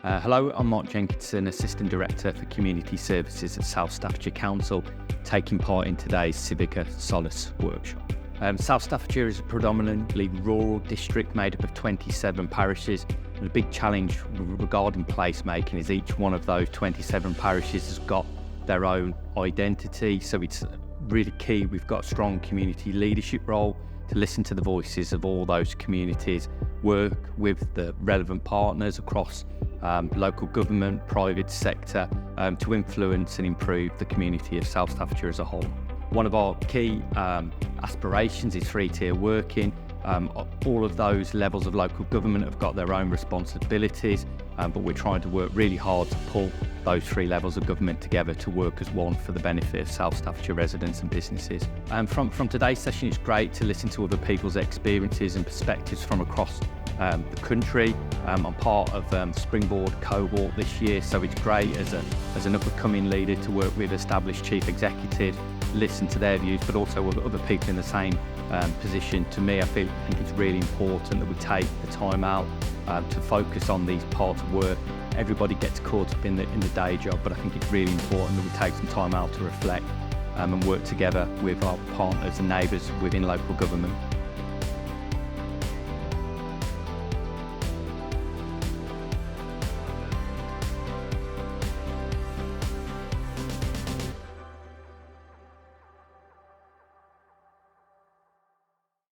Hello, I'm Mark Jenkinson, Assistant Director for Community Services at South Staffordshire Council, taking part in today's Civica Solace workshop. South Staffordshire is a predominantly rural district made up of 27 parishes, and a big challenge regarding placemaking is each one of those 27 parishes has got their own identity, so it's really key we've got a strong community leadership role to listen to the voices of all those communities, work with the relevant partners across local government, private sector, to influence and improve the community of South Staffordshire as a whole. One of our key aspirations is three-tier working. All of those levels of local government have got their own responsibilities, but we're trying to work really hard to pull those three levels of government together to work as one for the benefit of South Staffordshire residents and businesses. From today's session, it's great to listen to other people's experiences and perspectives from across the country. I'm part of Springboard cohort this year, so it's great as an up-and-coming leader to work with established chief executives, listen to their views, but also other people in the same position. To me, I think it's really important that we take the time out to focus on these parts of work. Everybody gets caught up in the day job, but I think it's really important that we take some time out to reflect and work together with our partners and neighbours within local government.